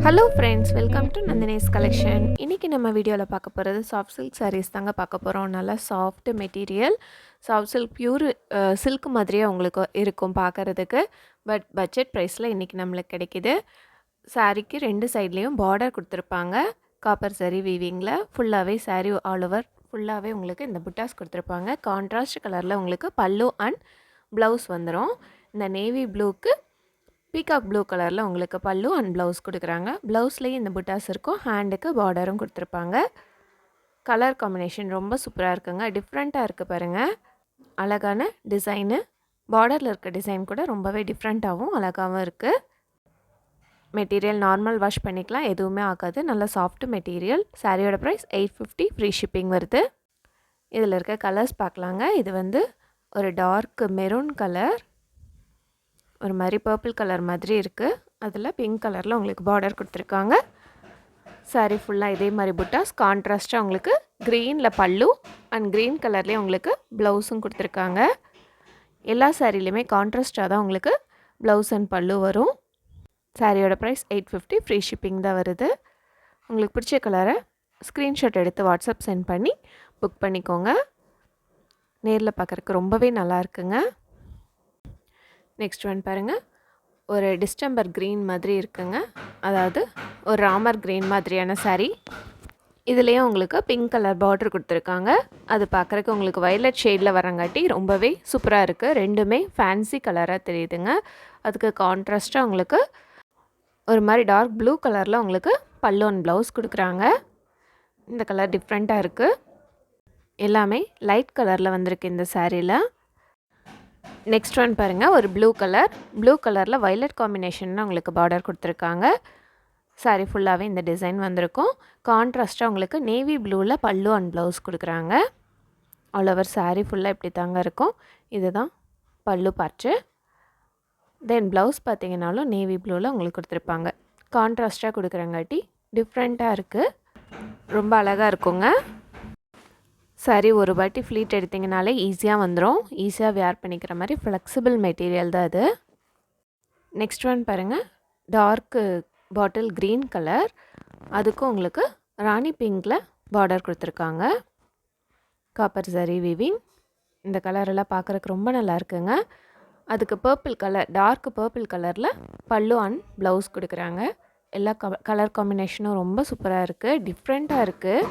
Hello friends, welcome to Nandini's collection. இன்றைக்கி நம்ம வீடியோவில் பார்க்க போகிறது சாஃப்ட் சில்க் சாரீஸ் தாங்க பார்க்க போகிறோம். நல்லா soft material, soft silk pure silk மாதிரியே உங்களுக்கு இருக்கும் பார்க்குறதுக்கு. பட்ஜெட் ப்ரைஸில் இன்றைக்கி நம்மளுக்கு கிடைக்கிது. சாரீக்கு ரெண்டு சைட்லேயும் பார்டர் கொடுத்துருப்பாங்க. காப்பர் சரி வீவிங்கில் ஃபுல்லாகவே சாரீ ஆல் ஓவர் ஃபுல்லாகவே உங்களுக்கு இந்த புட்டாஸ் கொடுத்துருப்பாங்க. கான்ட்ராஸ்ட் கலரில் உங்களுக்கு பல்லு அண்ட் ப்ளவுஸ் வந்துடும். இந்த நேவி ப்ளூக்கு பீகாக் ப்ளூ கலரில் உங்களுக்கு பல்லு அண்ட் ப்ளவுஸ் கொடுக்குறாங்க. ப்ளவுஸ்லேயும் இந்த புட்டாஸ் இருக்கும். ஹேண்டுக்கு பார்டரும் கொடுத்துருப்பாங்க. கலர் காம்பினேஷன் ரொம்ப சூப்பராக இருக்குங்க. டிஃப்ரெண்ட்டாக இருக்குது பாருங்கள். அழகான டிசைனு, பார்டரில் இருக்க டிசைன் கூட ரொம்பவே டிஃப்ரெண்ட்டாகவும் அழகாகவும் இருக்குது. மெட்டீரியல் நார்மல் வாஷ் பண்ணிக்கலாம், எதுவுமே ஆகாது. நல்ல சாஃப்ட் மெட்டீரியல். சாரியோட ப்ரைஸ் 850, ஃப்ரீ ஷிப்பிங் வருது. இதில் இருக்க கலர்ஸ் பார்க்கலாங்க. இது வந்து ஒரு டார்க் மெரூன் கலர், ஒரு மாதிரி பர்பிள் கலர் மாதிரி இருக்குது. அதில் பிங்க் கலரில் உங்களுக்கு பார்டர் கொடுத்துருக்காங்க. சாரீ ஃபுல்லாக இதே மாதிரி புட்டாஸ். கான்ட்ராஸ்ட்டாக உங்களுக்கு க்ரீனில் பல்லு அண்ட் க்ரீன் கலர்லேயே உங்களுக்கு ப்ளவுஸும் கொடுத்துருக்காங்க. எல்லா சாரிலையுமே கான்ட்ராஸ்ட்டாக தான் உங்களுக்கு ப்ளவுஸ் அண்ட் பல்லு வரும். சாரியோட ப்ரைஸ் 850, ஃப்ரீ ஷிப்பிங் தான் வருது. உங்களுக்கு பிடிச்ச கலரை ஸ்க்ரீன்ஷாட் எடுத்து வாட்ஸ்அப் சென்ட் பண்ணி புக் பண்ணிக்கோங்க. நேரில் பார்க்குறதுக்கு ரொம்பவே நல்லா இருக்குங்க. நெக்ஸ்ட் ஒன் பாருங்கள். ஒரு டிஸ்டம்பர் க்ரீன் மாதிரி இருக்குங்க. அதாவது ஒரு ராமர் க்ரீன் மாதிரியான சாரீ. இதுலேயும் உங்களுக்கு பிங்க் கலர் பார்டர் கொடுத்துருக்காங்க. அது பார்க்குறக்கு உங்களுக்கு வயலட் ஷேடில் வரங்காட்டி ரொம்பவே சூப்பராக இருக்குது. ரெண்டுமே ஃபேன்சி கலராக தெரியுதுங்க. அதுக்கு கான்ட்ராஸ்ட்டாக உங்களுக்கு ஒரு மாதிரி டார்க் ப்ளூ கலரில் உங்களுக்கு பல்லு அண்ட் ப்ளவுஸ் கொடுக்குறாங்க. இந்த கலர் டிஃப்ரெண்ட்டாக இருக்குது. எல்லாமே லைட் கலரில் வந்திருக்கு இந்த சாரியில். நெக்ஸ்ட் ஒன் பாருங்கள். ஒரு ப்ளூ கலரில் வயலட் காம்பினேஷன் உங்களுக்கு பார்டர் கொடுத்துருக்காங்க. சாரீ ஃபுல்லாகவே இந்த டிசைன் வந்திருக்கும். கான்ட்ராஸ்ட்டாக உங்களுக்கு நேவி ப்ளூவில் பல்லு அண்ட் ப்ளவுஸ் கொடுக்குறாங்க. ஆல் ஓவர் சாரீ ஃபுல்லாக இப்படி தாங்க இருக்கும். இதுதான் பல்லு பார்ட்டு. தென் ப்ளவுஸ் பார்த்தீங்கன்னாலும் நேவி ப்ளூவில் உங்களுக்கு கொடுத்துருப்பாங்க. கான்ட்ராஸ்ட்டாக கொடுக்குறங்காட்டி டிஃப்ரெண்ட்டாக இருக்குது. ரொம்ப அழகாக இருக்குங்க. சாரி ஒரு வாட்டி ஃப்ளீட் எடுத்திங்கனாலே ஈஸியாக வந்துடும். ஈஸியாக வேர் பண்ணிக்கிற மாதிரி ஃப்ளெக்சிபிள் மெட்டீரியல் தான் அது. நெக்ஸ்ட் ஒன் பாருங்கள். டார்க்கு பாட்டில் க்ரீன் கலர், அதுக்கும் உங்களுக்கு ராணி பிங்கில் பார்டர் கொடுத்துருக்காங்க. காப்பர் சரி வீவிங். இந்த கலரெல்லாம் பார்க்குறக்கு ரொம்ப நல்லா இருக்குங்க. அதுக்கு பர்பிள் கலர், டார்க் பர்பிள் கலரில் பல்லு அண்ட் ப்ளவுஸ் கொடுக்குறாங்க. எல்லா கலர் காம்பினேஷனும் ரொம்ப சூப்பராக இருக்குது. டிஃப்ரெண்ட்டாக இருக்குது.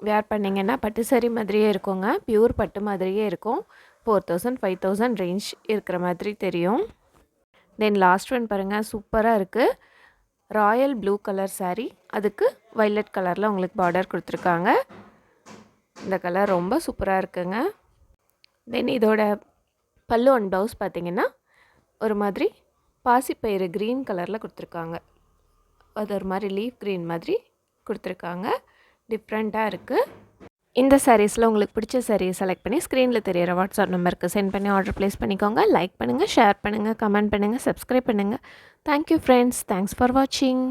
வேர் பண்ணிங்கன்னா பட்டு சாரி மாதிரியே இருக்குங்க. பியூர் பட்டு மாதிரியே இருக்கும். 4000 5000 ரேஞ்ச் இருக்கிற மாதிரி தெரியும். தென் லாஸ்ட் ஒன் பாருங்கள். சூப்பராக இருக்குது. ராயல் ப்ளூ கலர் சாரீ, அதுக்கு வைலட் கலரில் உங்களுக்கு பார்டர் கொடுத்துருக்காங்க. இந்த கலர் ரொம்ப சூப்பராக இருக்குங்க. தென் இதோட பல்லு அண்ட் ப்ளவுஸ் பார்த்திங்கன்னா ஒரு மாதிரி பாசிப்பயிறு க்ரீன் கலரில் கொடுத்துருக்காங்க. அது ஒரு மாதிரி லீஃப் க்ரீன் மாதிரி கொடுத்துருக்காங்க. டிஃப்ரெண்ட்டாக இருக்குது. இந்த சாரீஸில் உங்களுக்கு பிடிச்ச சாரியை செலக்ட் பண்ணி ஸ்க்ரீனில் தெரியிற வாட்ஸ்அப் நம்பருக்கு சென்ட் பண்ணி ஆர்டர் ப்ளேஸ் பண்ணிக்கோங்க. லைக் பண்ணுங்கள், ஷேர் பண்ணுங்கள், கமெண்ட் பண்ணுங்கள், சப்ஸ்கிரைப் பண்ணுங்கள். Thank you friends. தேங்க்ஸ் ஃபார் வாட்சிங்.